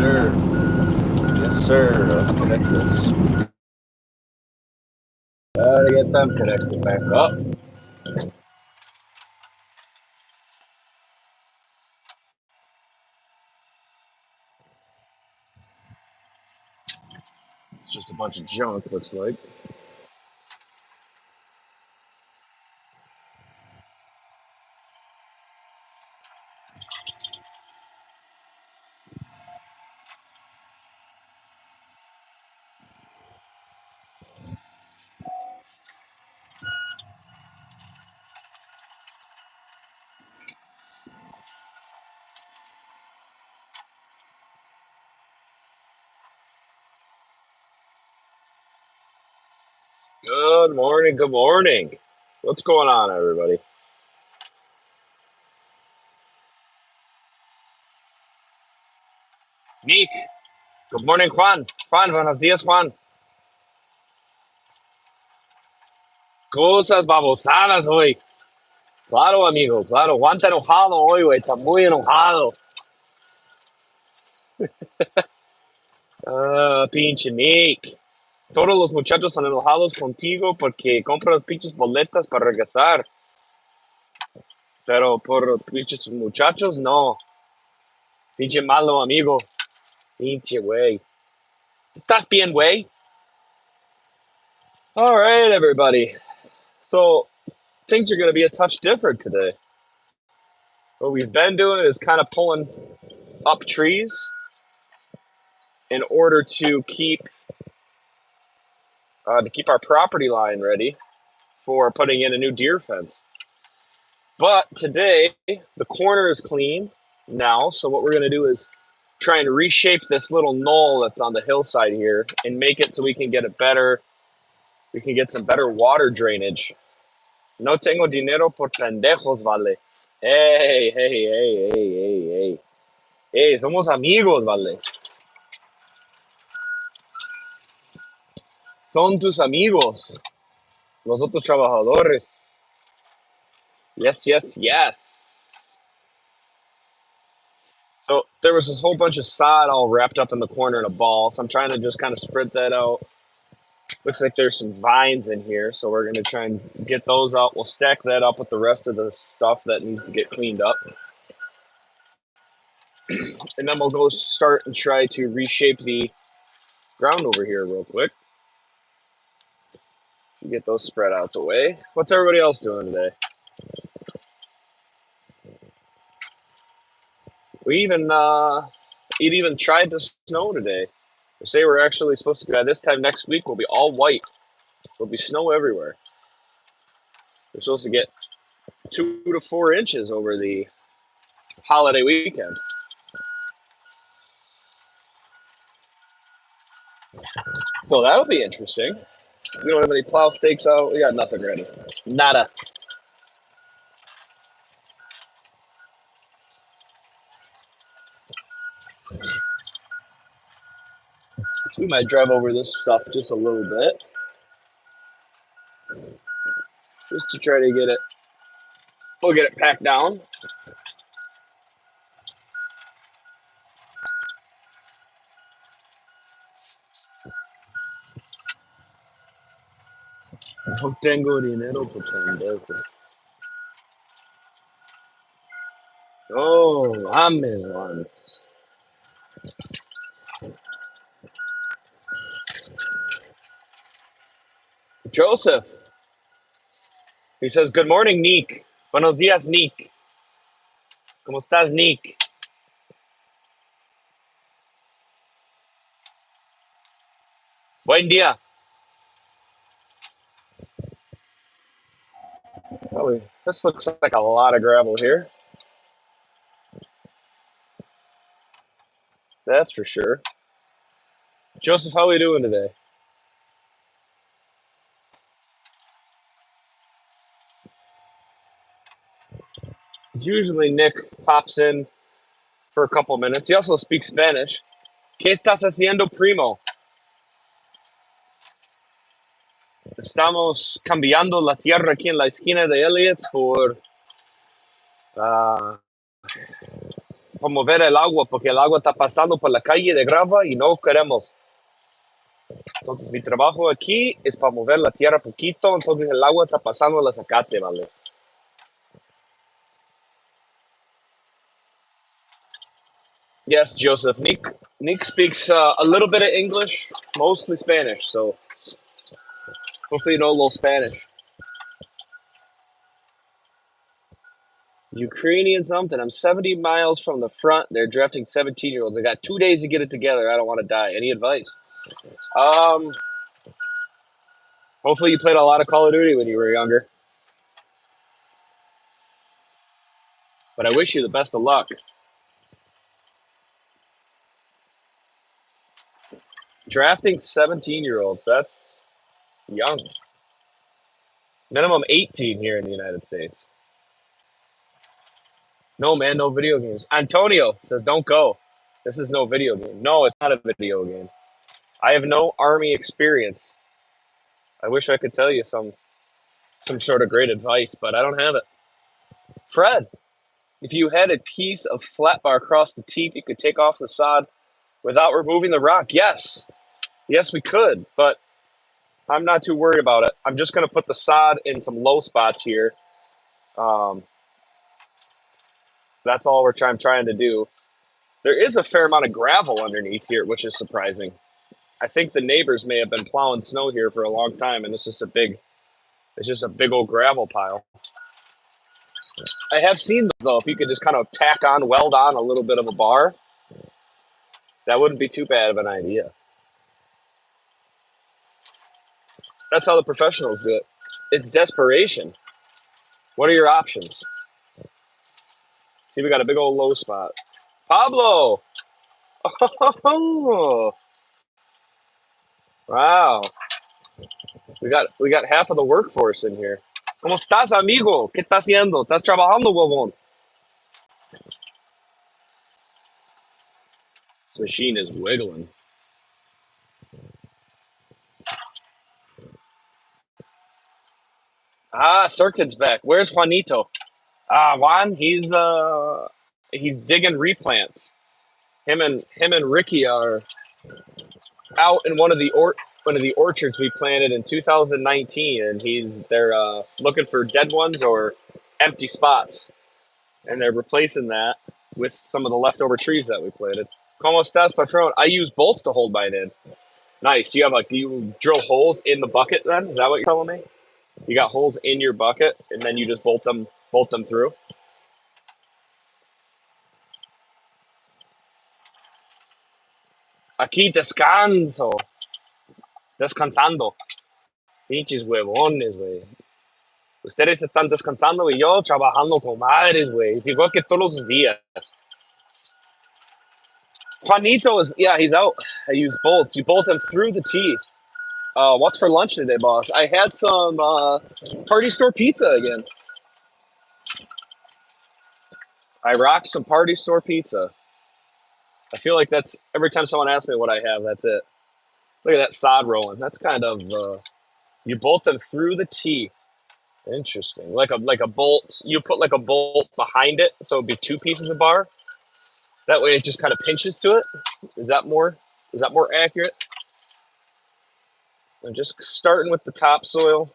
sir. Yes, sir. Let's connect this. Gotta get them connected back up. It's just a bunch of junk, looks like. Good morning. Good morning. What's going on, everybody? Nick. Good morning, Juan. Juan, buenos días, Juan. Cosas babosadas hoy. Claro, amigo, claro. Juan está enojado hoy, güey. Está muy enojado. Ah, pinche Nick. Todos los muchachos están enojados contigo porque compras las pinches boletas para regresar. Pero por los pinches muchachos, no. Pinche malo, amigo. Pinche güey. ¿Estás bien, güey? All right, everybody. So things are going to be a touch different today. What we've been doing is kind of pulling up trees in order to keep our property line ready for putting in a new deer fence. But today the corner is clean now, so what we're going to do is try and reshape this little knoll that's on the hillside here and make it so we can get some better water drainage. No tengo dinero por pendejos, vale. Hey, hey, hey, hey, hey, hey. Hey, somos amigos, vale. Son tus amigos, los otros trabajadores. Yes, yes, yes. So there was this whole bunch of sod all wrapped up in the corner in a ball, so I'm trying to just kind of spread that out. Looks like there's some vines in here, so we're going to try and get those out. We'll stack that up with the rest of the stuff that needs to get cleaned up. And then we'll go start and try to reshape the ground over here real quick. Get those spread out the way. What's everybody else doing today? It even tried to snow today. They say we're actually supposed to, by this time next week, we'll be all white. There'll be snow everywhere. We're supposed to get 2 to 4 inches over the holiday weekend. So that'll be interesting. We don't have any plow stakes out. We got nothing ready. Nada. So we might drive over this stuff just a little bit. Just to try to get it. We'll get it packed down. No tengo dinero por pendejos. Oh, I'm in one. Joseph. He says, good morning, Nick. Buenos días, Nick. ¿Cómo estás, Nick? Buen día. Oh, this looks like a lot of gravel here. That's for sure. Joseph, how are we doing today? Usually Nick pops in for a couple minutes. He also speaks Spanish. ¿Qué estás haciendo, primo? Estamos cambiando la tierra aquí en la esquina de Elliot por para mover el agua, porque el agua está pasando por la calle de grava y no queremos. Entonces mi trabajo aquí es para mover la tierra poquito, entonces el agua está pasando el zacate, ¿vale? Yes, Joseph. Nick speaks a little bit of English, mostly Spanish, so hopefully you know a little Spanish. Ukrainian something. I'm 70 miles from the front. They're drafting 17-year-olds. I got 2 days to get it together. I don't want to die. Any advice? Um, Hopefully you played a lot of Call of Duty when you were younger. But I wish you the best of luck. Drafting 17-year-olds. That's young. Minimum 18 here in the United States. No, man, no video games. Antonio says, don't go. This is no video game. No, it's not a video game. I have no Army experience. I wish I could tell you some sort of great advice, but I don't have it. Fred, if you had a piece of flat bar across the teeth, you could take off the sod without removing the rock. Yes. Yes, we could, but I'm not too worried about it. I'm just going to put the sod in some low spots here. Um, that's all I'm trying to do. There is a fair amount of gravel underneath here, which is surprising. I think the neighbors may have been plowing snow here for a long time, and it's just a big old gravel pile. I have seen though, if you could just kind of weld on a little bit of a bar, that wouldn't be too bad of an idea. That's how the professionals do it. It's desperation. What are your options? See, we got a big old low spot. Pablo! Oh, wow. We got half of the workforce in here. ¿Cómo estás, amigo? ¿Qué estás haciendo? ¿Estás trabajando, huevón? This machine is wiggling. Ah, Circuit's back. Where's Juanito? Juan, he's digging replants. Him and Ricky are out in one of the orchards we planted in 2019, and they're looking for dead ones or empty spots, and they're replacing that with some of the leftover trees that we planted. Como estás, patron? I use bolts to hold mine in. Nice. You drill holes in the bucket then? Is that what you're telling me? You got holes in your bucket, and then you just bolt them through. Aquí descansando. Pinches huevones, güey. Ustedes están descansando y yo trabajando con madres, güey. Es igual que todos los días. Juanito he's out. I use bolts. You bolt them through the teeth. What's for lunch today, boss? I had some party store pizza again. I rocked some party store pizza. I feel like that's every time someone asks me what I have, that's it. Look at that sod rolling. That's kind of you bolt them through the teeth. Interesting. Like a bolt. You put like a bolt behind it, so it'd be two pieces of bar. That way, it just kind of pinches to it. Is that more accurate? I'm just starting with the topsoil.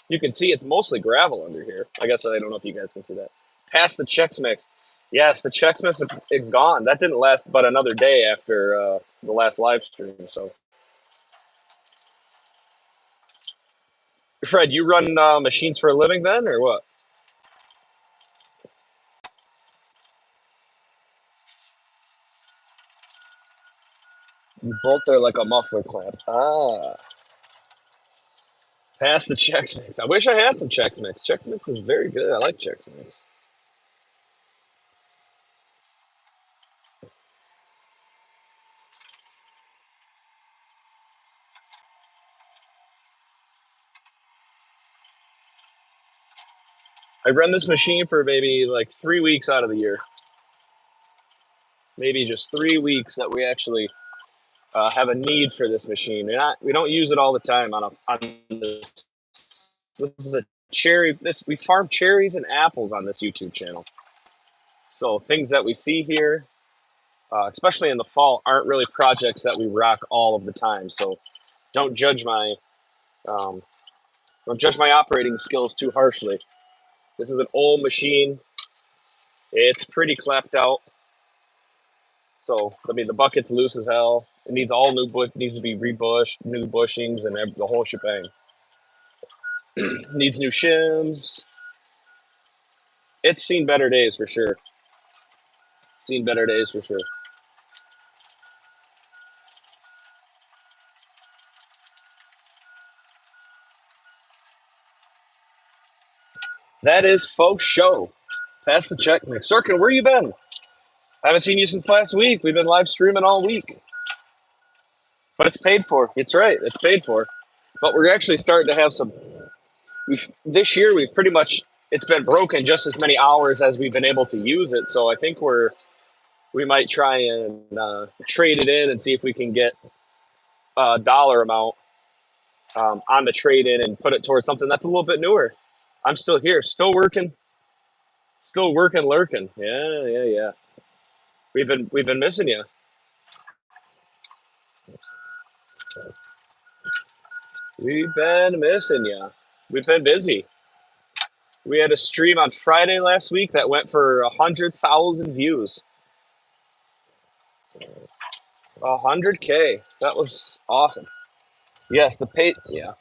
You can see it's mostly gravel under here. I guess I don't know if you guys can see that. Past the Chex Mix. Yes, the Chex Mix is gone. That didn't last but another day after the last live stream. So, Fred, you run machines for a living then, or what? You bolt there like a muffler clamp. Ah. Past the Chex Mix. I wish I had some Chex Mix. Chex Mix is very good. I like Chex Mix. I run this machine for maybe like 3 weeks out of the year. Maybe just 3 weeks that we actually have a need for this machine. We don't use it all the time on this. This is a cherry. We farm cherries and apples on this YouTube channel. So things that we see here, especially in the fall, aren't really projects that we rock all of the time. So don't judge my um, don't judge my operating skills too harshly. This is an old machine. It's pretty clapped out. So I mean, the bucket's loose as hell. It needs all new bush, needs to be rebushed, new bushings, and the whole shebang. Needs new shims. It's seen better days for sure. Seen better days for sure. That is faux show. Pass the check. Sorkin, where you been? I haven't seen you since last week. We've been live streaming all week. But it's paid for. It's right. It's paid for. But we're actually starting to have some. This year we've pretty much it's been broken just as many hours as we've been able to use it. So I think we might try and trade it in and see if we can get a dollar amount on the trade in and put it towards something that's a little bit newer. I'm still here, still working, lurking. Yeah, yeah, yeah. We've been missing you. We've been missing you. We've been busy. We had a stream on Friday last week that went for 100,000 views. 100K. That was awesome. Yes, the paid. Yeah,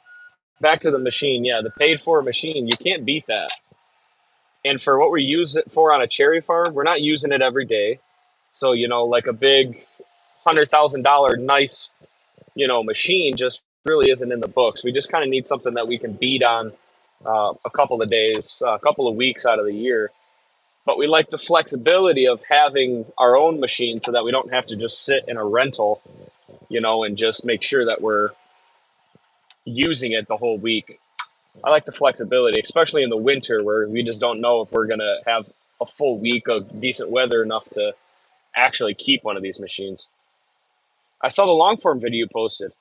back to the machine. Yeah, the paid for machine. You can't beat that. And for what we use it for on a cherry farm, we're not using it every day. So like a big $100,000 nice machine just really isn't in the books. We just kind of need something that we can beat on a couple of days, a couple of weeks out of the year. But we like the flexibility of having our own machine so that we don't have to just sit in a rental, and just make sure that we're using it the whole week. I like the flexibility, especially in the winter where we just don't know if we're going to have a full week of decent weather enough to actually keep one of these machines. I saw the long form video you posted.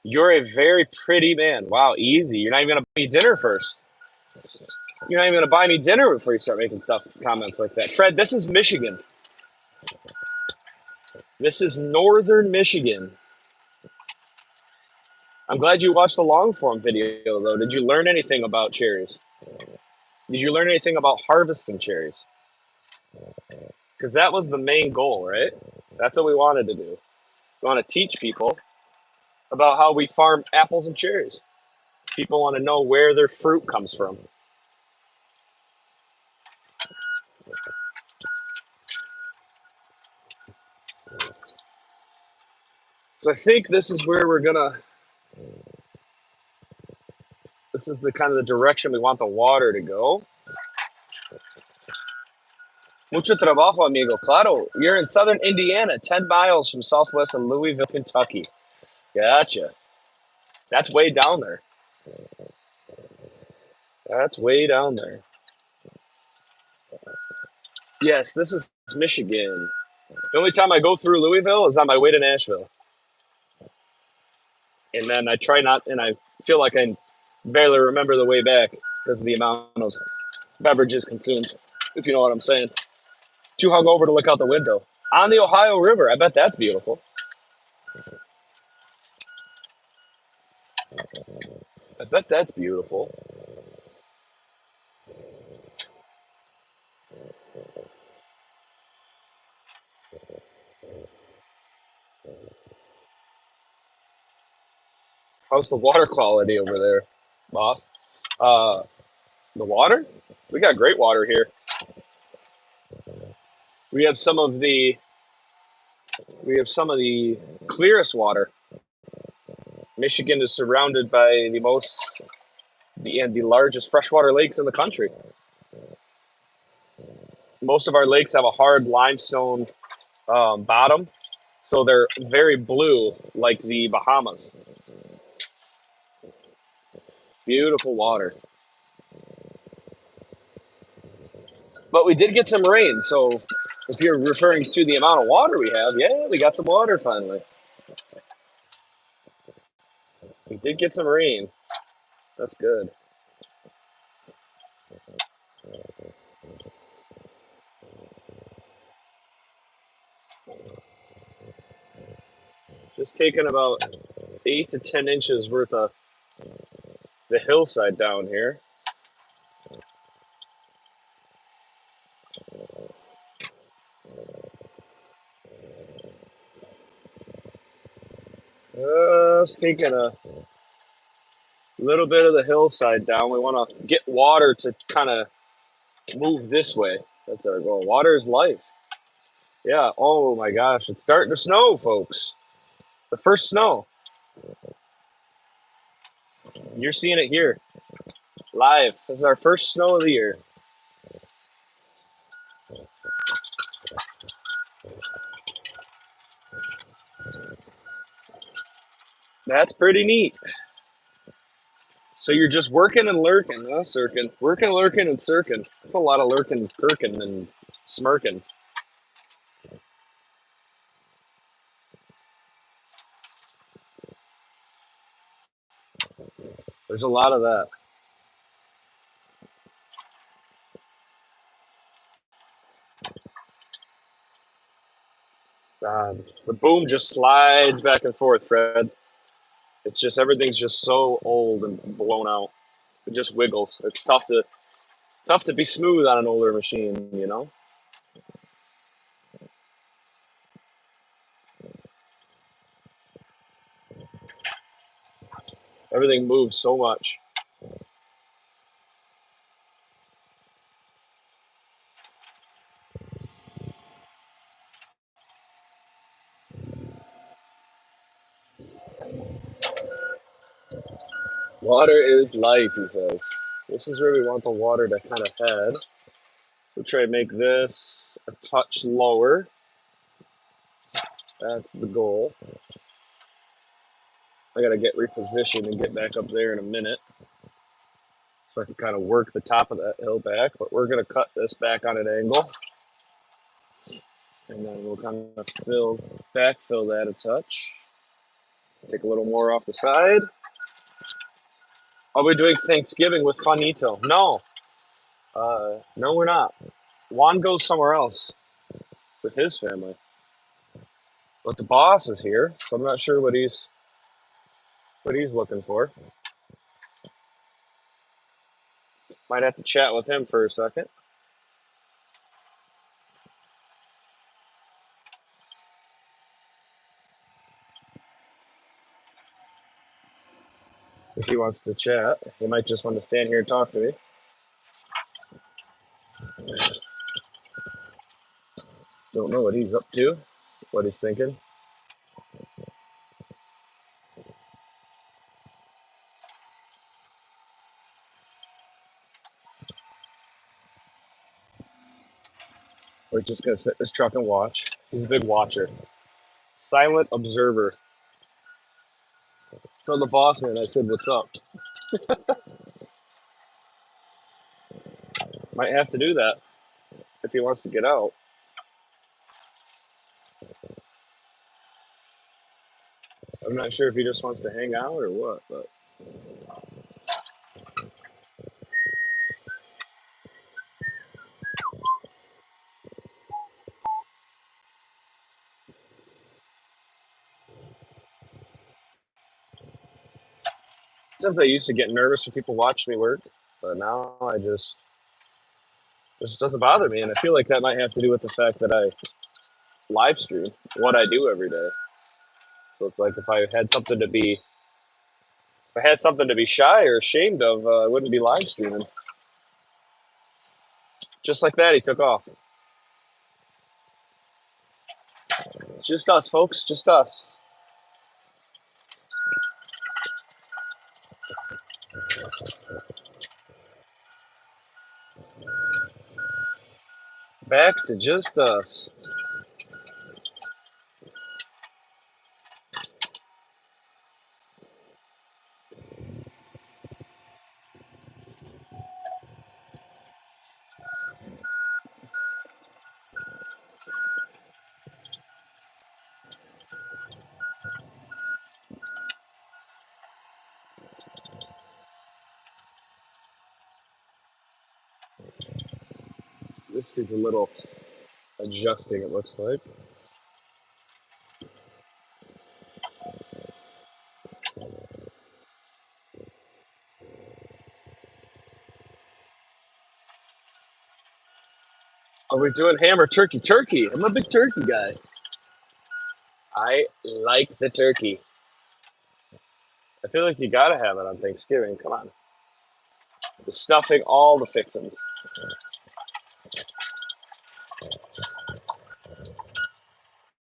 You're a very pretty man. Wow, easy. You're not even going to buy me dinner first. You're not even going to buy me dinner before you start making comments like that. Fred, this is Michigan. This is northern Michigan. I'm glad you watched the long form video, though. Did you learn anything about cherries? Did you learn anything about harvesting cherries? Because that was the main goal, right? That's what we wanted to do. We want to teach people about how we farm apples and cherries. People want to know where their fruit comes from. So I think this is where we're gonna. This is the kind of the direction we want the water to go. Mucho trabajo, amigo. Claro, you're in southern Indiana, 10 miles from southwest of Louisville, Kentucky. Gotcha. That's way down there. That's way down there. Yes, this is Michigan. The only time I go through Louisville is on my way to Nashville. And then I try not, and I feel like I barely remember the way back because of the amount of beverages consumed, if you know what I'm saying. Too hungover to look out the window. On the Ohio River. I bet that's beautiful. I bet that's beautiful. How's the water quality over there, boss? Uh, the water? We got great water here. We have some of the we have some of the clearest water. Michigan is surrounded by the largest freshwater lakes in the country. Most of our lakes have a hard limestone bottom, so they're very blue, like the Bahamas. Beautiful water. But we did get some rain, so if you're referring to the amount of water we have, yeah, we got some water finally. We did get some rain. That's good. Just taking about 8 to 10 inches worth of the hillside down here. Just taking a little bit of the hillside down. We want to get water to kind of move this way. That's our goal. Water is life. Yeah. Oh my gosh, it's starting to snow, folks. The first snow. You're seeing it here live. This is our first snow of the year. That's pretty neat. So you're just working and lurking, huh, Sirkin? Working, lurking, and cirkin. That's a lot of lurking, kirkin, and smirking. There's a lot of that. The boom just slides back and forth, Fred. It's just everything's just so old and blown out. It just wiggles. It's tough to be smooth on an older machine, you know? Everything moves so much. Water is life, he says. This is where we want the water to kind of head. We'll try to make this a touch lower. That's the goal. I gotta get repositioned and get back up there in a minute so I can kind of work the top of that hill back. But we're gonna cut this back on an angle, and then we'll kind of backfill that a touch. Take a little more off the side. Are we doing Thanksgiving with Juanito? No, no, we're not. Juan goes somewhere else with his family, but the boss is here, so I'm not sure what he's looking for. Might have to chat with him for a second if he wants to chat. He might just want to stand here and talk to me. Don't know what he's up to, what he's thinking. We're just gonna sit in this truck and watch. He's a big watcher, silent observer. So the boss man, I said, "What's up?" Might have to do that if he wants to get out. I'm not sure if he just wants to hang out or what, but since I used to get nervous when people watch me work, but now I just doesn't bother me, and I feel like that might have to do with the fact that I live stream what I do every day. So it's like if I had something to be shy or ashamed of, I wouldn't be live streaming. Just like that, he took off. It's just us, folks. Just us. Back to just us. This is a little adjusting, it looks like. Are we doing ham or turkey? Turkey. I'm a big turkey guy. I like the turkey. I feel like you gotta have it on Thanksgiving. Come on. The stuffing, all the fixins.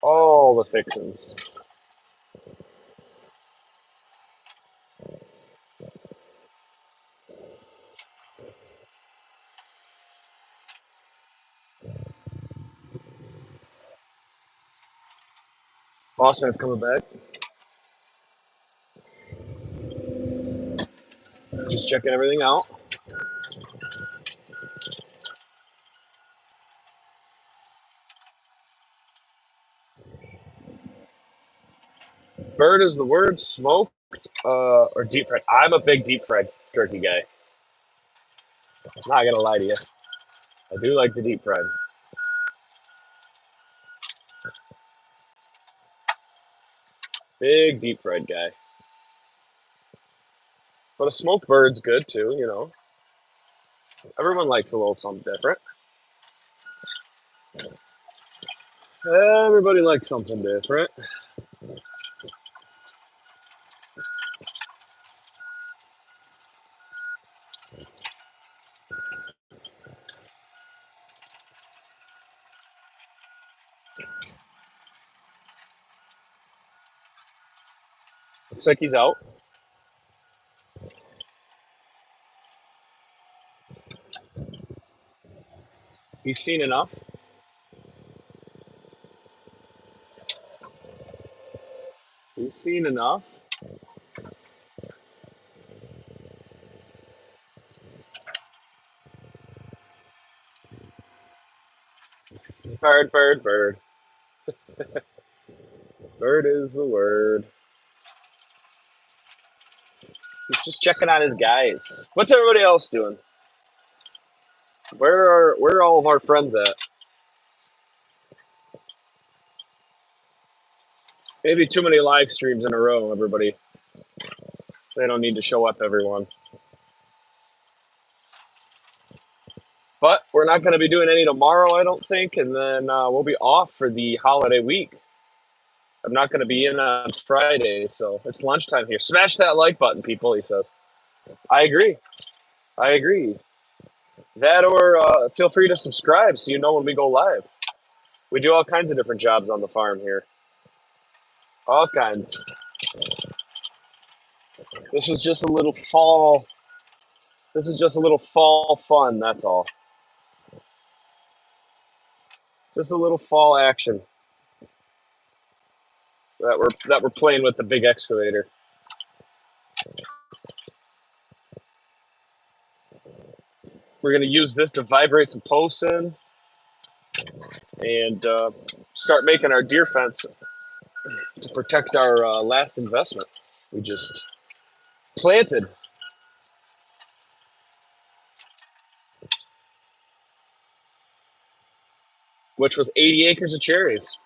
All the fixins. Boss man's coming back. Just checking everything out. Bird is the word. Smoked or deep fried. I'm a big deep fried turkey guy. I'm not gonna lie to you. I do like the deep fried. Big deep fried guy. But a smoked bird's good too, you know. Everyone likes a little something different. Everybody likes something different. Looks like he's out. He's seen enough. He's seen enough. Bird, bird, bird. Bird is the word. He's just checking on his guys. What's everybody else doing? Where are all of our friends at? Maybe too many live streams in a row, everybody. They don't need to show up, everyone. But we're not going to be doing any tomorrow, I don't think, and then we'll be off for the holiday week. I'm not going to be in on Friday, so it's lunchtime here. Smash that like button, people, he says. I agree. I agree. That or feel free to subscribe so you know when we go live. We do all kinds of different jobs on the farm here. All kinds. This is just a little fall. This is just a little fall fun, that's all. Just a little fall action that we're playing with the big excavator. We're going to use this to vibrate some posts in and start making our deer fence to protect our last investment we just planted, which was 80 acres of cherries.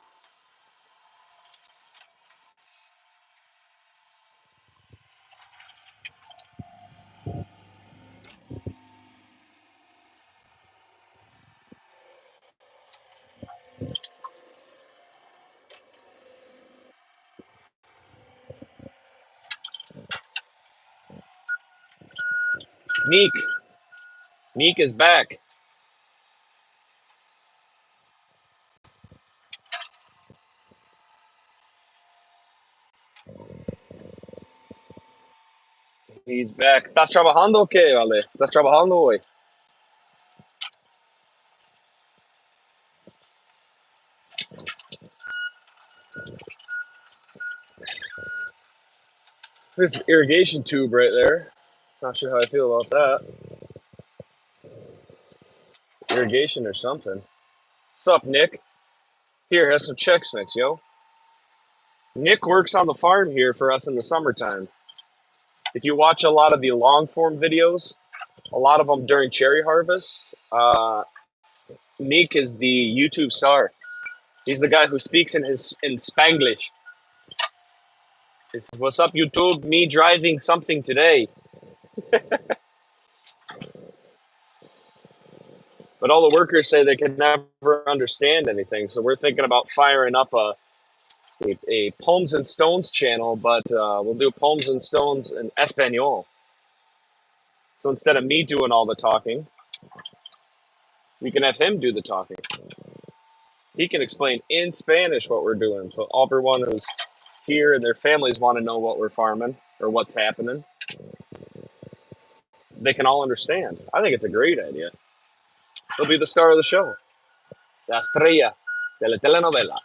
Neek. Neek is back. He's back. ¿Estás trabajando o qué, vale? ¿Estás trabajando hoy? There's an irrigation tube right there. Not sure how I feel about that. Irrigation or something. What's up, Nick? Here, have some Chex Mix, yo. Nick works on the farm here for us in the summertime. If you watch a lot of the long form videos, a lot of them during cherry harvest, Nick is the YouTube star. He's the guy who speaks in Spanglish. It's, what's up, YouTube? Me driving something today. But But all the workers say they can never understand anything. So we're thinking about firing up a Pomes and Stones channel, but we'll do Pomes and Stones in Espanol. So instead of me doing all the talking, we can have him do the talking. He can explain in Spanish what we're doing. So everyone who's here and their families want to know what we're farming or what's happening, they can all understand. I think it's a great idea. He'll be the star of the show. La estrella de la telenovela.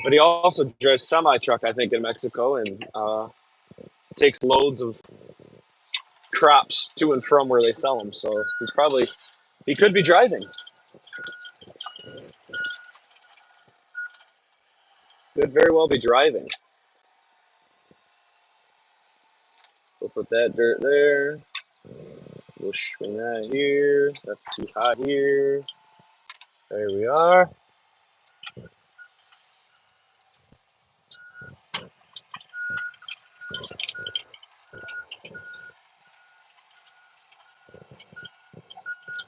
But he also drives semi truck, I think, in Mexico, and takes loads of crops to and from where they sell them. So he could be driving. Could very well be driving. We'll put that dirt there. We'll swing that here. That's too hot here. There we are.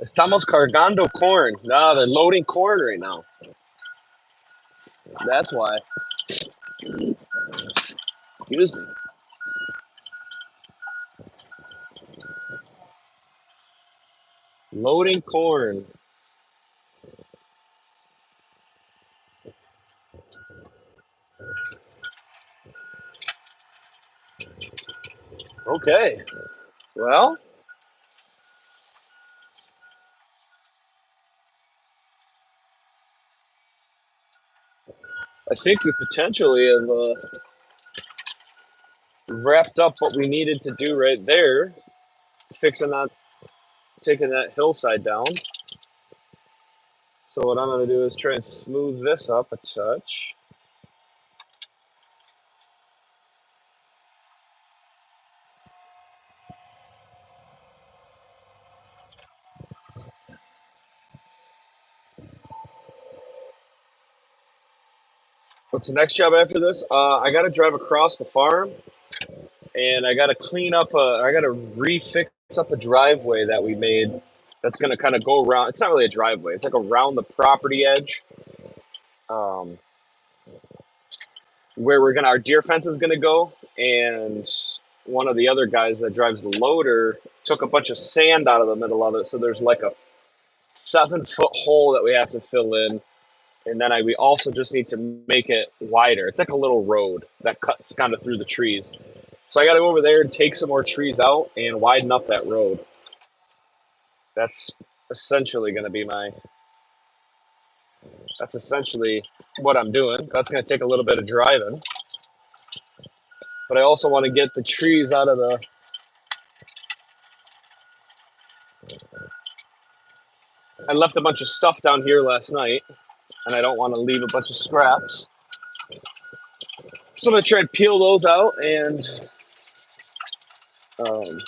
Estamos cargando corn. No, they're loading corn right now. That's why. Excuse me. Loading corn. Okay. Well, I think we potentially have wrapped up what we needed to do right there. Fixing that, taking that hillside down. So what I'm going to do is try and smooth this up a touch. What's the next job after this? I got to drive across the farm, and I got to I got to refix up a driveway that we made. That's going to kind of go around. It's not really a driveway. It's like around the property edge, um, where our deer fence is going to go. And one of the other guys that drives the loader took a bunch of sand out of the middle of it. So there's like a 7-foot hole that we have to fill in. And then we also just need to make it wider. It's like a little road that cuts kind of through the trees. So I got to go over there and take some more trees out and widen up that road. That's essentially going to be that's essentially what I'm doing. That's going to take a little bit of driving. But I also want to get the trees out of I left a bunch of stuff down here last night, and I don't want to leave a bunch of scraps. So I'm going to try and peel those out and um,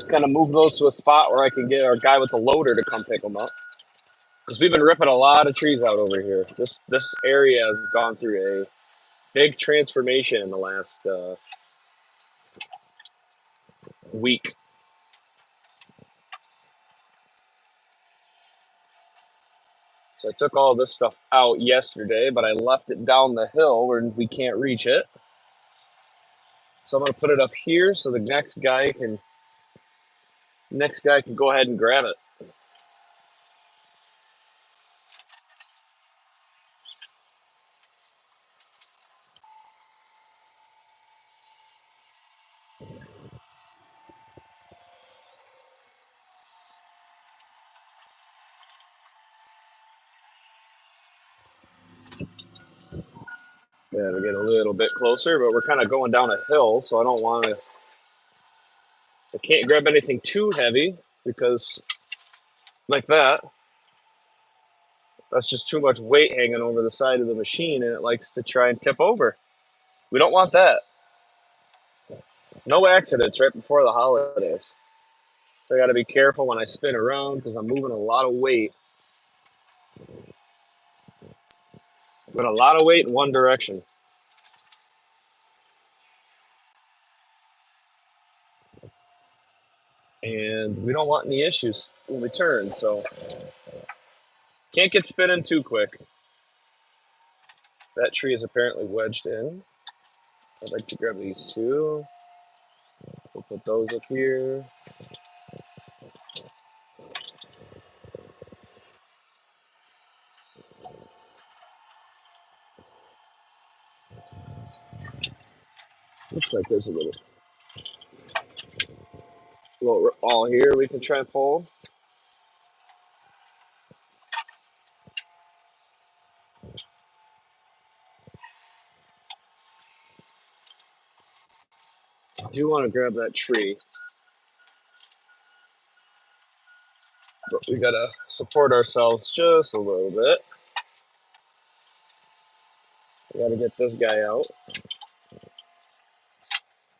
kind of move those to a spot where I can get our guy with the loader to come pick them up. Because we've been ripping a lot of trees out over here. This area has gone through a big transformation in the last week. So I took all this stuff out yesterday, but I left it down the hill where we can't reach it. So I'm going to put it up here so the next guy can go ahead and grab it. Yeah, we get a little bit closer, but we're kind of going down a hill, so I can't grab anything too heavy because like that's just too much weight hanging over the side of the machine and it likes to try and tip over. We don't want that. No accidents right before the holidays. So I got to be careful when I spin around because I'm moving a lot of weight. But a lot of weight in one direction. we don't want any issues when we turn, so can't get spinning too quick. That tree is apparently wedged in. I'd like to grab these two. We'll put those up here. Looks like there's a little all here we can try and pull. I do want to grab that tree, but we gotta support ourselves just a little bit. We gotta get this guy out.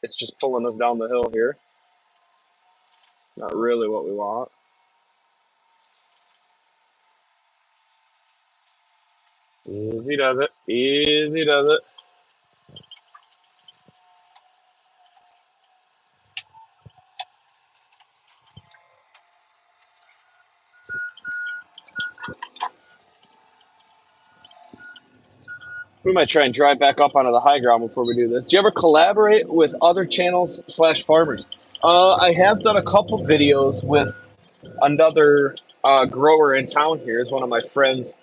It's just pulling us down the hill here. Not really what we want. Easy does it. Easy does it. We might try and drive back up onto the high ground before we do this. Do you ever collaborate with other channels / farmers? I have done a couple videos with another grower in town here. Is one of my friends.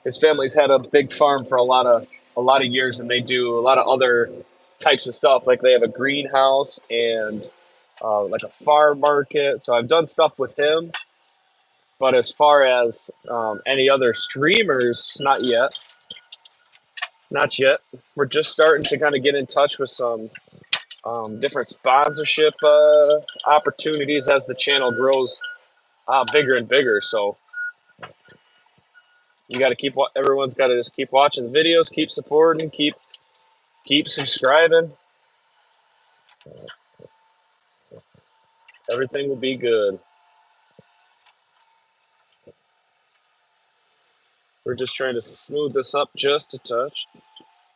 His family's had a big farm for a lot of years, and they do a lot of other types of stuff. Like they have a greenhouse and like a farm market. So I've done stuff with him. But as far as any other streamers, not yet. Not yet. We're just starting to kind of get in touch with some different sponsorship opportunities as the channel grows bigger and bigger. So you got to everyone's got to just keep watching the videos, keep supporting, keep subscribing. Everything will be good. We're just trying to smooth this up just a touch.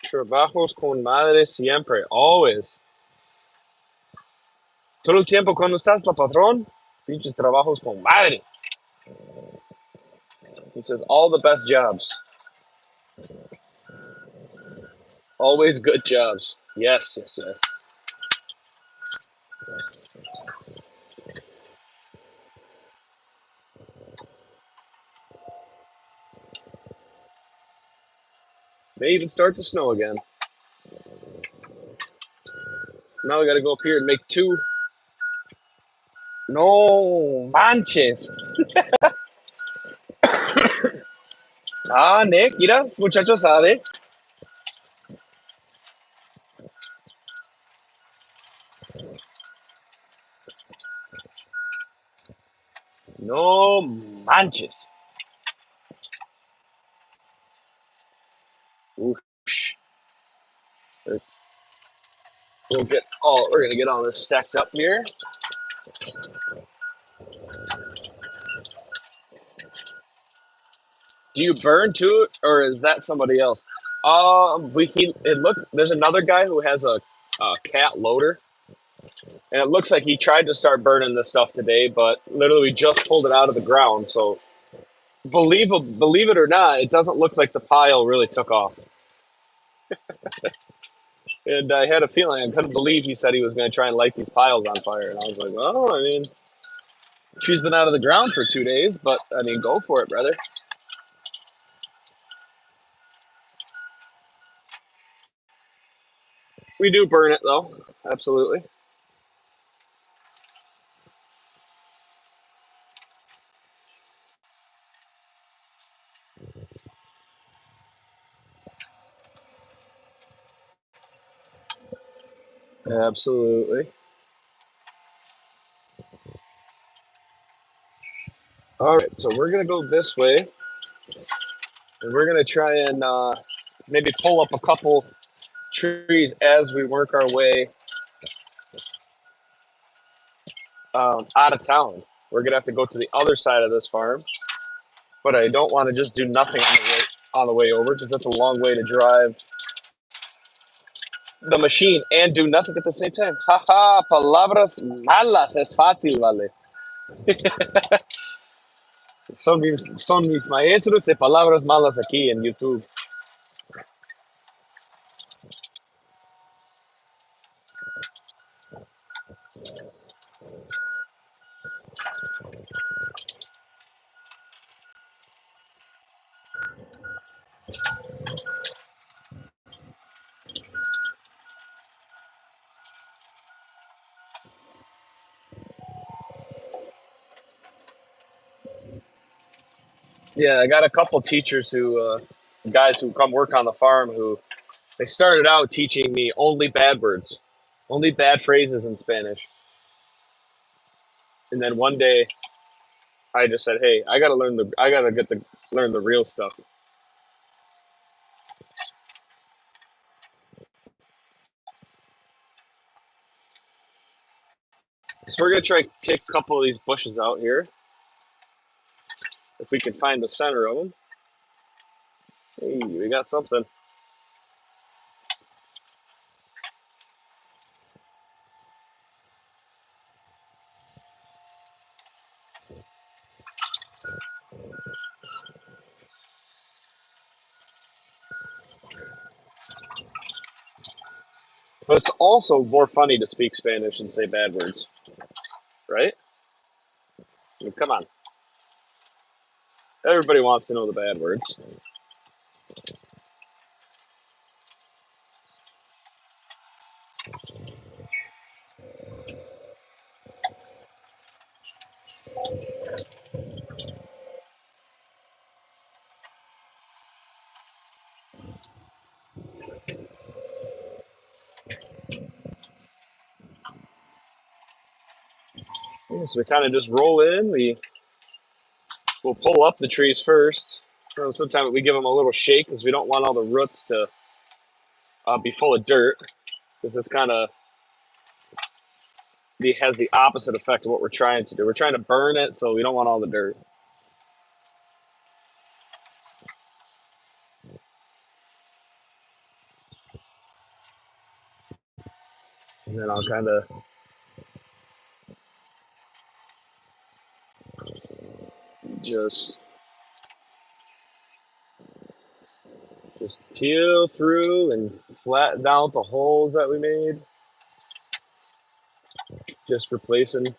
Trabajos con madre siempre, always. Todo el tiempo cuando estás la patrón, pinches trabajos con madre. He says all the best jobs. Always good jobs. Yes, yes, yes. May even start to snow again. Now we gotta go up here and make two. No manches. Nick, mira, muchacho sabe. No manches. Oosh. We're gonna get all this stacked up here. Do you burn too, or is that somebody else? There's another guy who has a cat loader, and it looks like he tried to start burning this stuff today, but literally we just pulled it out of the ground. So believe it or not, it doesn't look like the pile really took off. And I had a feeling, I couldn't believe he said he was going to try and light these piles on fire, and I was like, well, I mean, she's been out of the ground for 2 days, but I mean, go for it, brother. We do burn it though, absolutely. Absolutely. All right, so we're gonna go this way, and we're gonna try and maybe pull up a couple trees as we work our way out of town. We're gonna have to go to the other side of this farm, but I don't want to just do nothing on the way over because that's a long way to drive the machine and do nothing at the same time. Haha, palabras malas es fácil, vale. Son mis maestros de palabras malas aquí en YouTube. Yeah, I got a couple teachers guys who come work on the farm who they started out teaching me only bad words, only bad phrases in Spanish. And then one day I just said, "Hey, I gotta learn the real stuff." So we're gonna try and kick a couple of these bushes out here, if we can find the center of them. Hey, we got something. But it's also more funny to speak Spanish and say bad words, right? I mean, come on, everybody wants to know the bad words. Yeah, so we kind of just roll in. We'll pull up the trees first. Sometimes we give them a little shake because we don't want all the roots to be full of dirt, because it's kind of has the opposite effect of what we're trying to do. We're trying to burn it, so we don't want all the dirt. And then I'll kind of just peel through and flatten out the holes that we made. Just replacing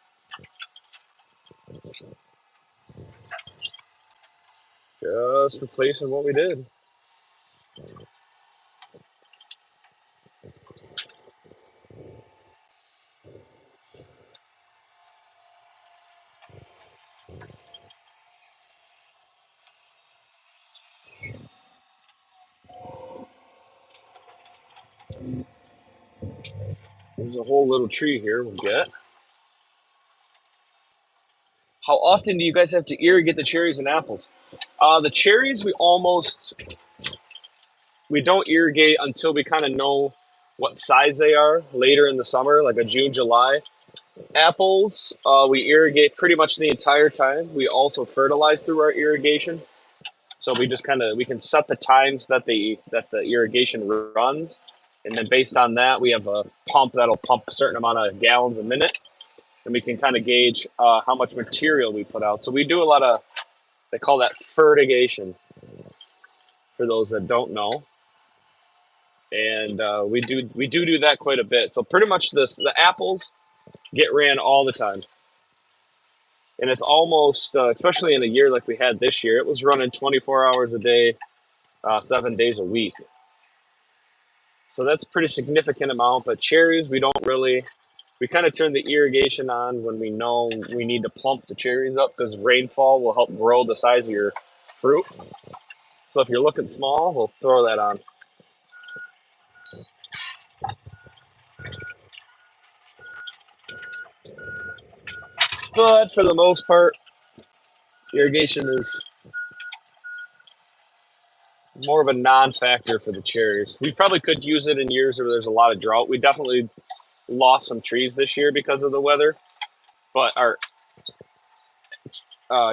what we did. There's a whole little tree here we'll get. How often do you guys have to irrigate the cherries and apples? The cherries, we don't irrigate until we kind of know what size they are later in the summer, like a June, July. Apples, we irrigate pretty much the entire time. We also fertilize through our irrigation. So we just we can set the times that the irrigation runs, and then based on that, we have a pump that'll pump a certain amount of gallons a minute, and we can kind of gauge how much material we put out. So we do a lot of, they call that fertigation, for those that don't know, and we do that quite a bit. So pretty much the apples get ran all the time, and it's almost especially in a year like we had this year, it was running 24 hours a day, 7 days a week. So that's a pretty significant amount. But cherries, we don't really. We kind of turn the irrigation on when we know we need to plump the cherries up, because rainfall will help grow the size of your fruit. So if you're looking small, we'll throw that on. But for the most part, irrigation is more of a non-factor for the cherries. We probably could use it in years where there's a lot of drought. We definitely lost some trees this year because of the weather, but our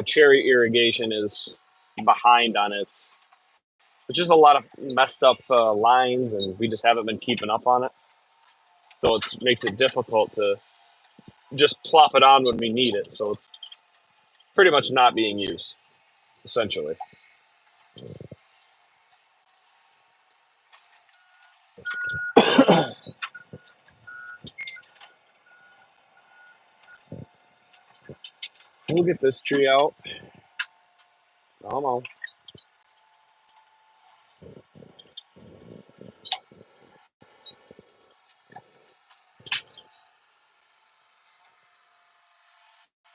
cherry irrigation is behind on its. It's just a lot of messed up lines, and we just haven't been keeping up on it. So it makes it difficult to just plop it on when we need it. So pretty much not being used, essentially. We'll get this tree out. Come on.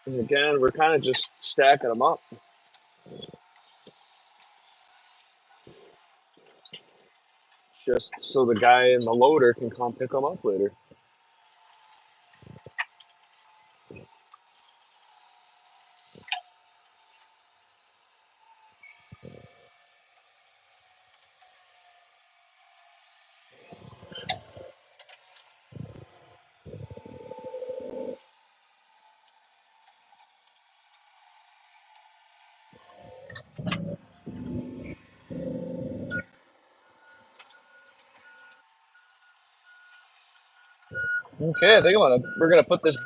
And again, we're kind of just stacking them up. Just so the guy in the loader can come pick them up later. Okay, I think we're gonna put this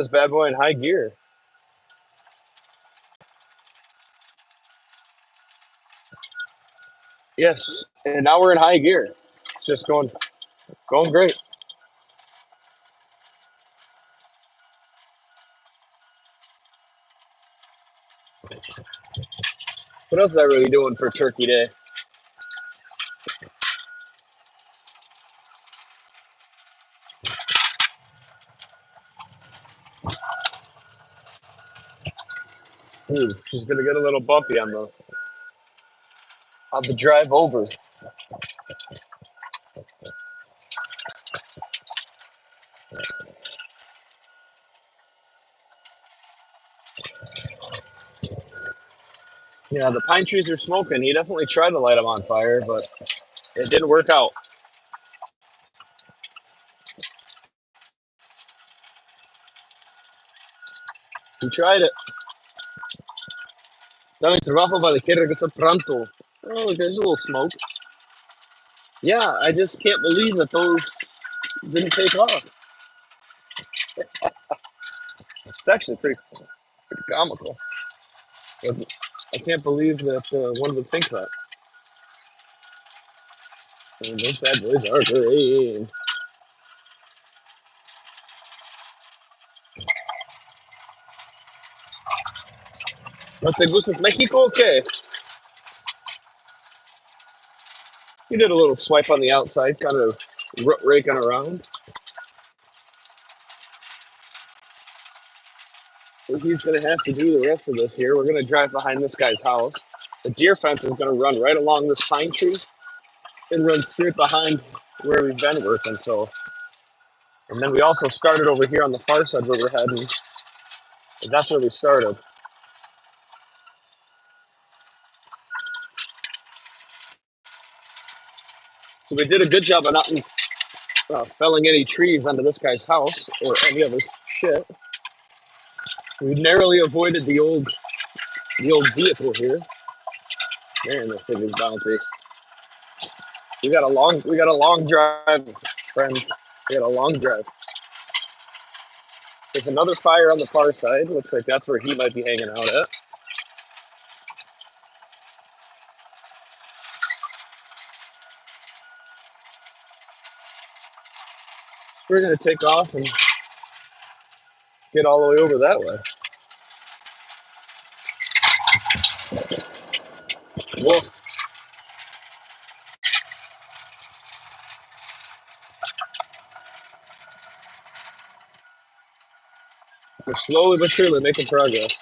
bad boy in high gear. Yes, and now we're in high gear. It's just going great. What else is I really doing for Turkey Day? Ooh, she's gonna get a little bumpy on the drive over. Yeah, the pine trees are smoking. He definitely tried to light them on fire, but it didn't work out. He tried it. Dami trabajo vale quiere que sea pronto. Oh, look, there's a little smoke. Yeah, I just can't believe that those didn't take off. It's actually pretty comical. I can't believe that one would think that. I mean, those bad boys are green. ¿No te gustas Mexico? Okay. He did a little swipe on the outside, kind of raking around. So he's going to have to do the rest of this here. We're going to drive behind this guy's house. The deer fence is going to run right along this pine tree and run straight behind where we've been working. So, and then we also started over here on the far side where we're heading. And that's where we started. So we did a good job of not felling any trees onto this guy's house or any other shit. We narrowly avoided the old vehicle here. Man, this thing is bouncy. We got a long drive, friends. We got a long drive. There's another fire on the far side. Looks like that's where he might be hanging out at. We're gonna take off and get all the way over that way. Wolf. We're slowly but surely making progress.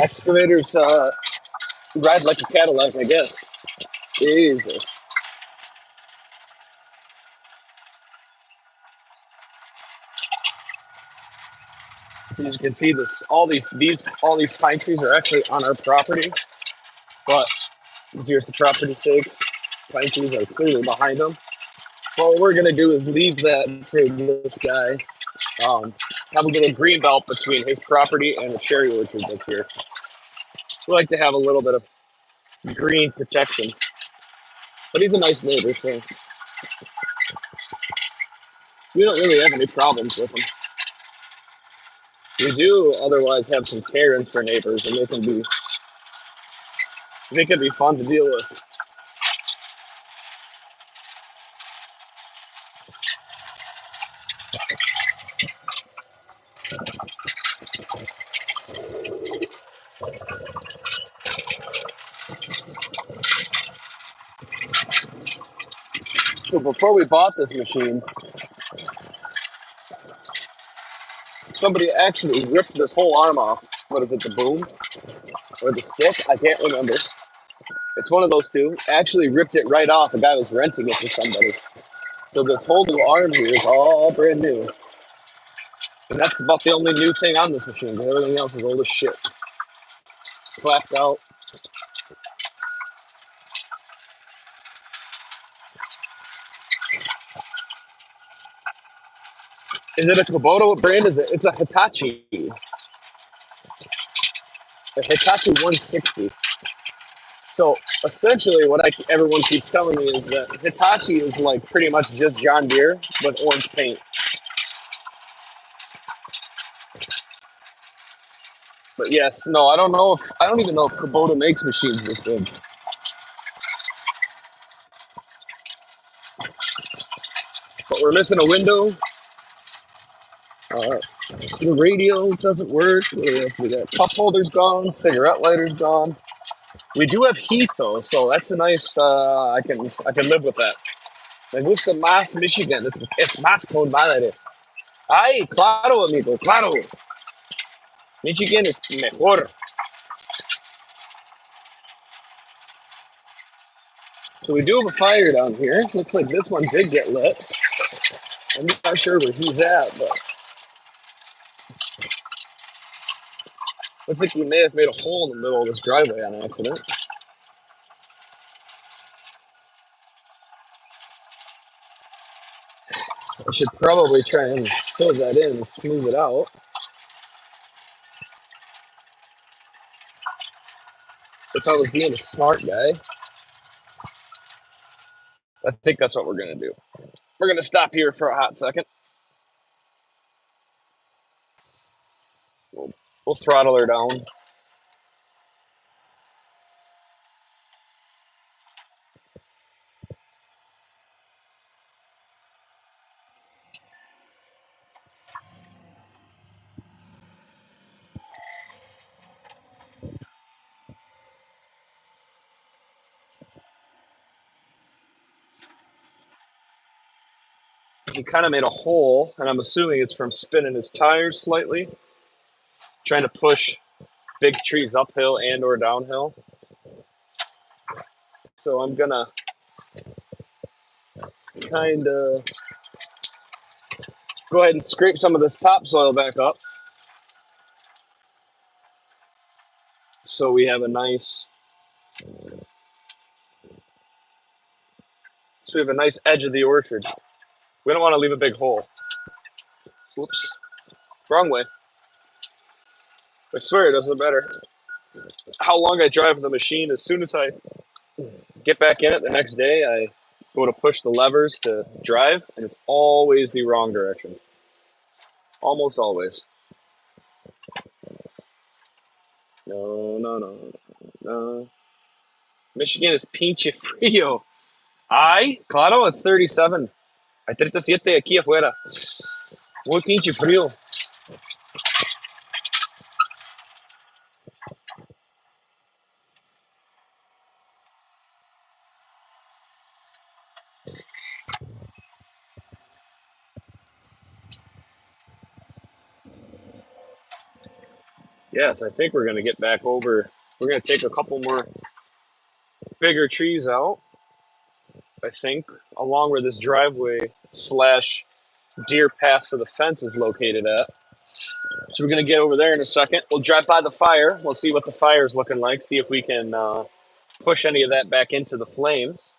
Excavators ride like a Cadillac, I guess. Jesus. So as you can see, all these pine trees are actually on our property, but here's the property stakes. Pine trees are clearly behind them. Well, what we're gonna do is leave that for this guy. Have a little green belt between his property and the cherry orchard that's here. We like to have a little bit of green protection, but he's a nice neighbor, so We don't really have any problems with them. We do otherwise have some Karens for neighbors, and they can be fun to deal with. So before we bought this machine, somebody actually ripped this whole arm off. What is it, the boom or the stick? I can't remember. It's one of those two. Actually ripped it right off. A guy was renting it to somebody. So this whole new arm here is all brand new. And that's about the only new thing on this machine. Everything else is old as shit. Clapped out. Is it a Kubota? What brand is it? It's a Hitachi. A Hitachi 160. So essentially, what everyone keeps telling me is that Hitachi is like pretty much just John Deere with orange paint. But yes, no, I don't even know if Kubota makes machines this big. But we're missing a window. The radio doesn't work. What else we got? Cup holder's gone. Cigarette lighter's gone. We do have heat though, so that's a nice. I can live with that. Me gusta más Michigan. Es más con madres. Ay, claro, amigo, claro. Michigan is mejor. So we do have a fire down here. Looks like this one did get lit. I'm not sure where he's at, but looks like he may have made a hole in the middle of this driveway on accident. I should probably try and fill that in and smooth it out. If I was being a smart guy, I think that's what we're going to do. We're going to stop here for a hot second. We'll throttle her down. He kind of made a hole, and I'm assuming it's from spinning his tires slightly, trying to push big trees uphill and or downhill. So I'm gonna kind of go ahead and scrape some of this topsoil back up, so we have a nice edge of the orchard. We don't want to leave a big hole. Whoops, wrong way. I swear it doesn't matter how long I drive the machine. As soon as I get back in it the next day, I go to push the levers to drive, and it's always the wrong direction. Almost always. No, no, no, no. Michigan is pinche frío. Ay, claro, it's 37. Hay 37 aquí afuera. Muy pinche frío. Yes, I think we're going to get back over. We're going to take a couple more bigger trees out, I think, along where this driveway slash deer path for the fence is located at. So we're going to get over there in a second. We'll drive by the fire. We'll see what the fire is looking like, see if we can push any of that back into the flames.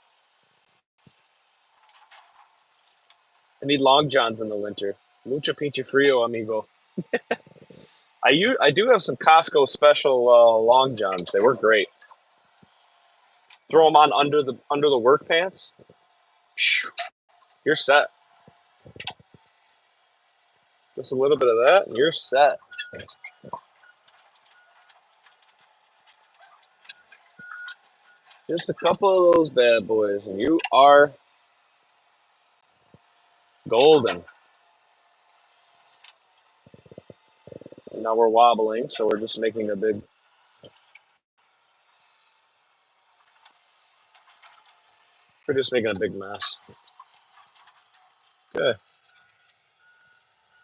I need long johns in the winter. Mucho pinche frío, amigo. I do have some Costco special long johns. They work great. Throw them on under the work pants. You're set. Just a little bit of that, and you're set. Just a couple of those bad boys, and you are golden. And now we're wobbling, so we're just making a big. We're just making a big mess. Okay.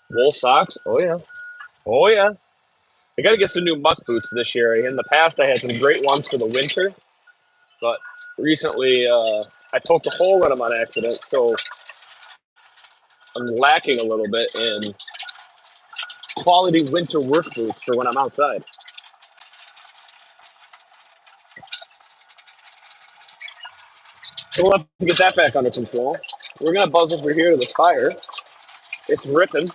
Wool socks. Oh yeah. Oh yeah. I got to get some new muck boots this year. In the past, I had some great ones for the winter, but recently I poked a hole in them on accident, so I'm lacking a little bit in quality winter work boots for when I'm outside. So we'll have to get that back under control. We're gonna buzz over here to the fire. It's ripping.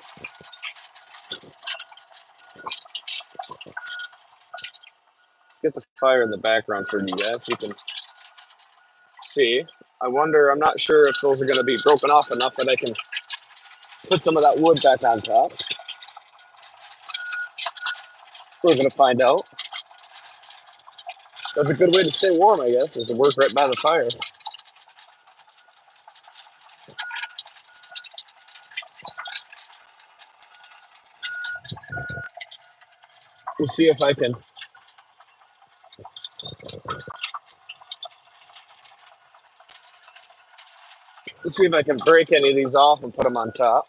Get the fire in the background for you guys. You can see. I wonder. I'm not sure if those are gonna be broken off enough that I can put some of that wood back on top. We're gonna find out. That's a good way to stay warm, I guess, is to work right by the fire. We'll see if I can. Let's see if I can break any of these off and put them on top.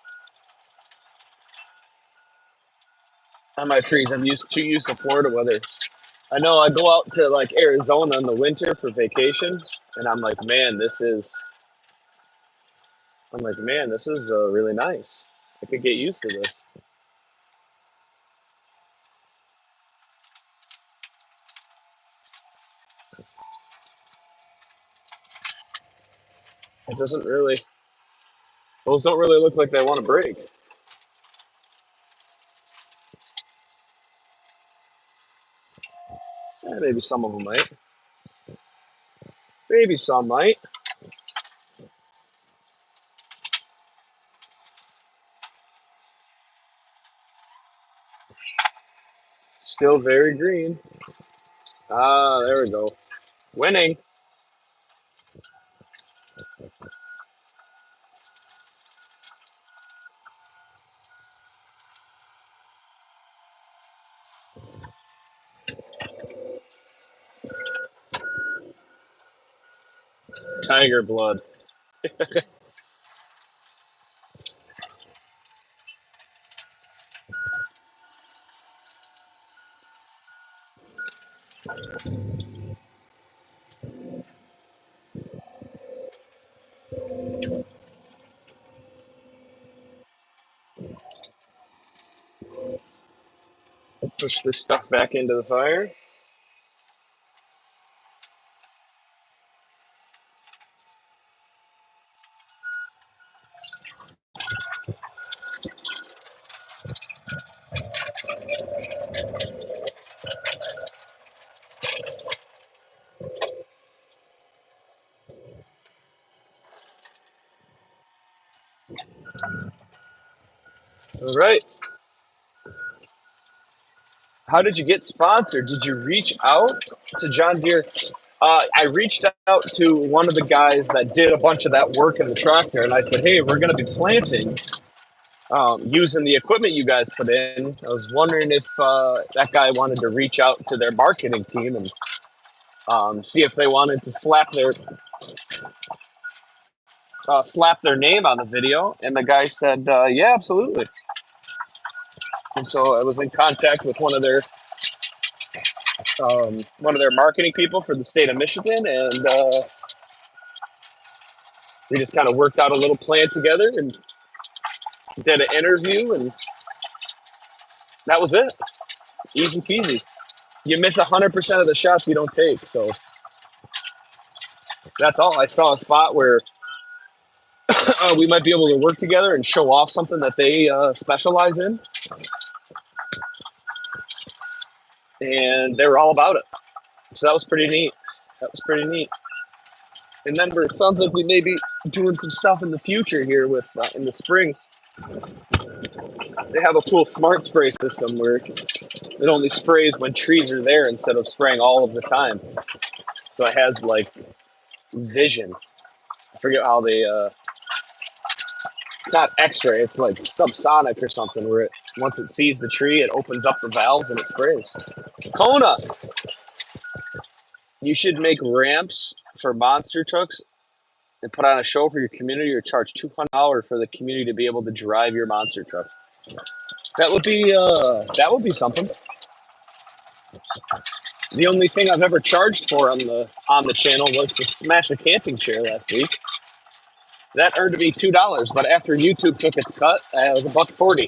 I might freeze. I'm too used to Florida weather. I know I go out to like Arizona in the winter for vacation, and I'm like, man, this is. I'm like, man, this is really nice. I could get used to this. It doesn't really. Those don't really look like they want to break. Maybe some of them might. Maybe some might. Still very green. Ah, there we go. Winning. Tiger blood. Push this stuff back into the fire. All right. How did you get sponsored? Did you reach out to John Deere? I reached out to one of the guys that did a bunch of that work in the tractor, and I said, "Hey, we're going to be planting using the equipment you guys put in." I was wondering if that guy wanted to reach out to their marketing team and see if they wanted to slap their name on the video. And the guy said, "Yeah, absolutely." And so I was in contact with one of their marketing people for the state of Michigan, and we just kind of worked out a little plan together and did an interview, and that was it. Easy peasy. You miss 100% of the shots you don't take, so that's all. I saw a spot where we might be able to work together and show off something that they specialize in, and they were all about it. So that was pretty neat. And then it sounds like we may be doing some stuff in the future here with in the spring They have a cool smart spray system where it only sprays when trees are there instead of spraying all of the time. So it has like vision. I forget how they. It's not X-ray. It's like subsonic or something. Where it once it sees the tree, it opens up the valves and it sprays. Kona, you should make ramps for monster trucks and put on a show for your community, or charge $200 for the community to be able to drive your monster truck. That would be something. The only thing I've ever charged for on the channel was to smash a camping chair last week. That earned me $2, but after YouTube took its cut, it was $1.40.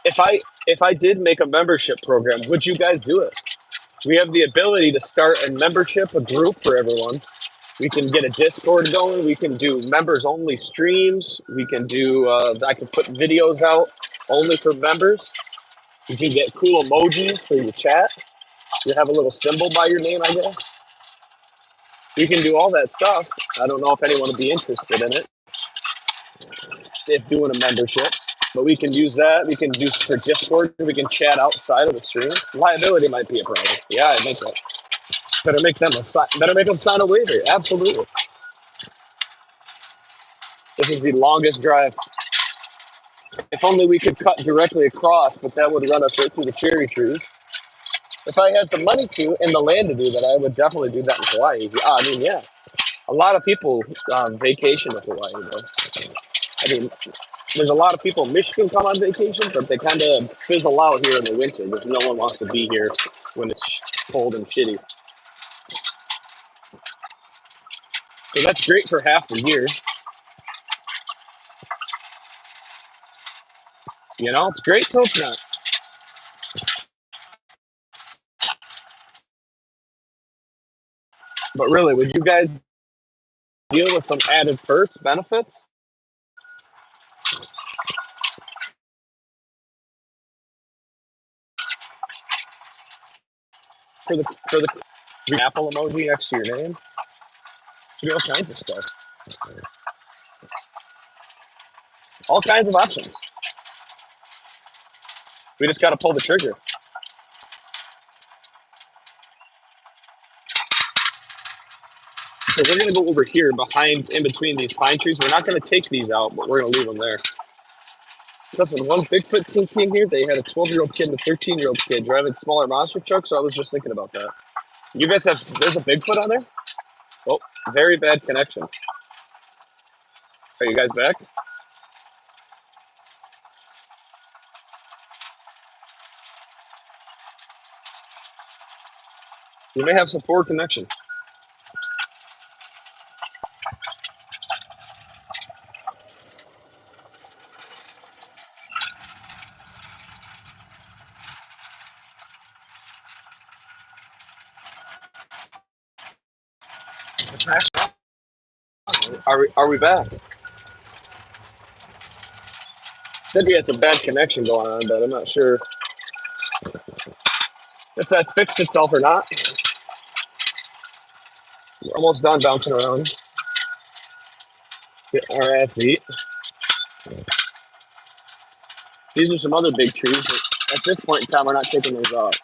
If I did make a membership program, would you guys do it? We have the ability to start a membership, a group for everyone. We can get a Discord going. We can do members only streams. We can do. I can put videos out only for members. You can get cool emojis for your chat. You have a little symbol by your name, I guess. You can do all that stuff. I don't know if anyone would be interested in it, if doing a membership. But we can use that. We can do for Discord. We can chat outside of the streams. Liability might be a problem. Yeah, I think that. Better make them sign a waiver. Absolutely. This is the longest drive. If only we could cut directly across, but that would run us right through the cherry trees. If I had the money to and the land to do that, I would definitely do that in Hawaii. I mean, yeah. A lot of people vacation in Hawaii, though. I mean, there's a lot of people in Michigan come on vacation, but they kind of fizzle out here in the winter because no one wants to be here when it's cold and shitty. So that's great for half the year. You know, it's great till it's not. But really, would you guys deal with some added perks, benefits for the apple emoji next to your name? Do all kinds of stuff, all kinds of options. We just got to pull the trigger. So we're gonna go over here behind, in between these pine trees. We're not gonna take these out, but we're gonna leave them there. Listen, one Bigfoot team came here. They had a 12-year-old kid and a 13-year-old kid driving smaller monster trucks. So I was just thinking about that. You guys have, there's a Bigfoot on there? Oh, very bad connection. Are you guys back? You may have some poor connection. Are we back? Said we had some bad connection going on, but I'm not sure if that's fixed itself or not. We're almost done bouncing around. Get our ass beat. These are some other big trees, but at this point in time, we're not taking those out.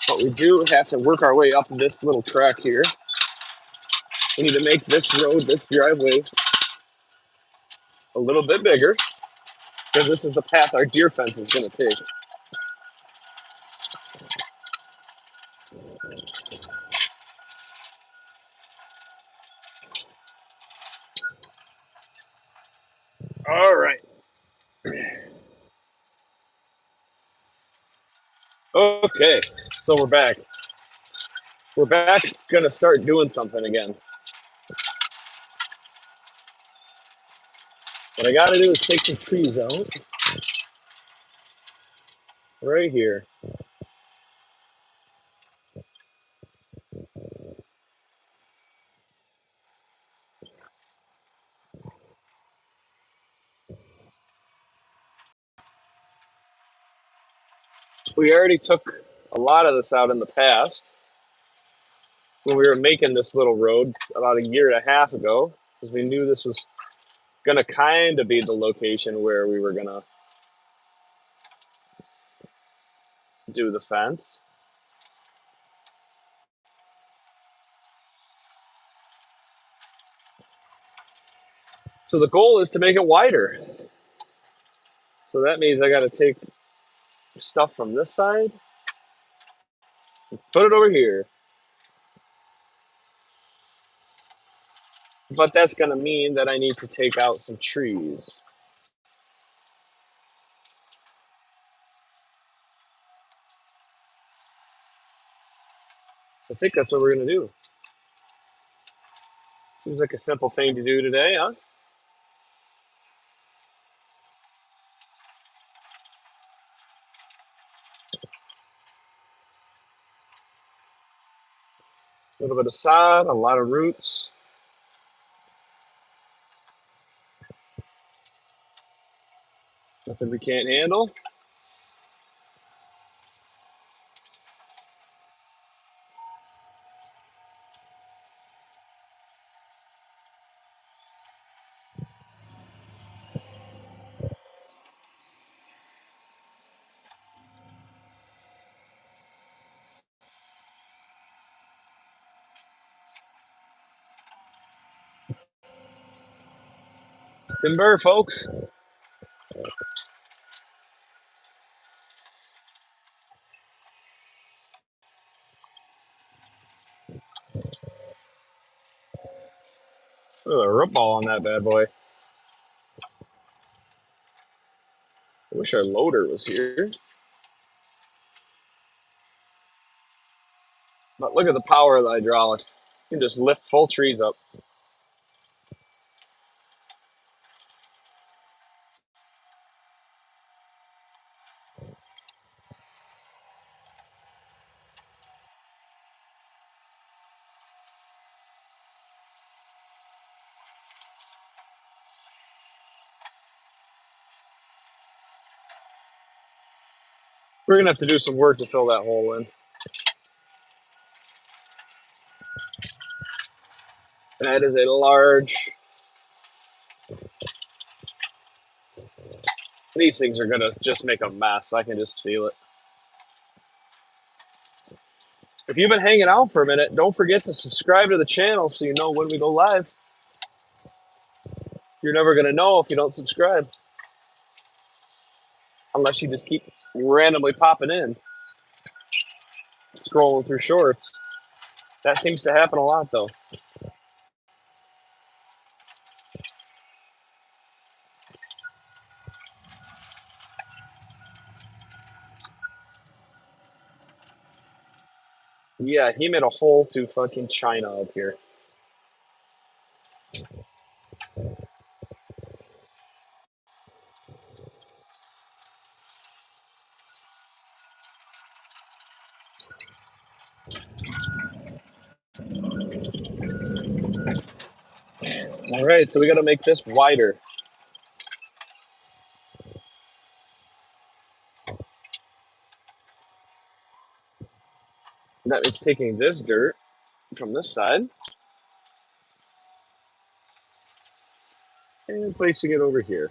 But we do have to work our way up this little track here. We need to make this road, this driveway, a little bit bigger, because this is the path our deer fence is going to take. All right. Okay, so we're back. We're back, going to start doing something again. What I got to do is take some trees out right here. We already took a lot of this out in the past. when we were making this little road about a year and a half ago, because we knew this was gonna kind of be the location where we were gonna do the fence. So the goal is to make it wider. So that means I got to take stuff from this side, put it over here. But that's going to mean that I need to take out some trees. I think that's what we're going to do. Seems like a simple thing to do today, huh? A little bit of sod, a lot of roots. Nothing we can't handle. Timber, folks. Look at the root ball on that bad boy. I wish our loader was here. But look at the power of the hydraulics. You can just lift full trees up. We're going to have to do some work to fill that hole in. That is a large. These things are going to just make a mess. I can just feel it. If you've been hanging out for a minute, don't forget to subscribe to the channel so you know when we go live. You're never going to know if you don't subscribe. Unless you just keep randomly popping in, scrolling through shorts. That seems to happen a lot, though. Yeah, he made a hole to fucking China up here. All right, so we got to make this wider. That means taking this dirt from this side and placing it over here.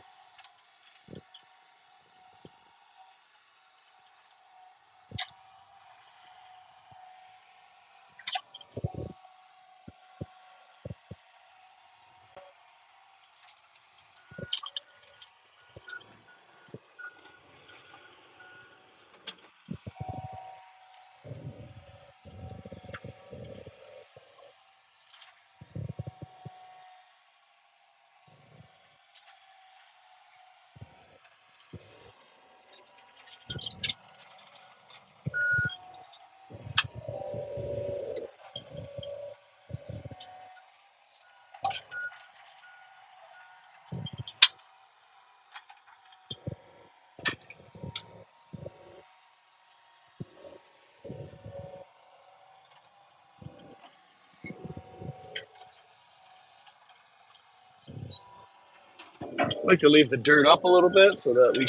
I like to leave the dirt up a little bit so that we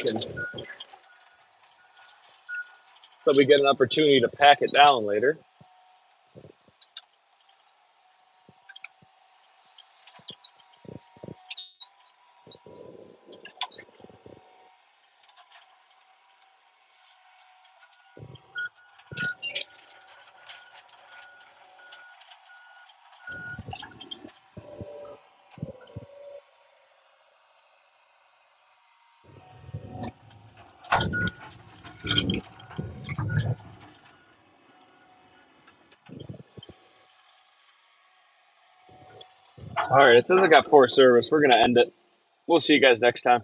get an opportunity to pack it down later. All right, it says I got poor service. We're going to end it. We'll see you guys next time.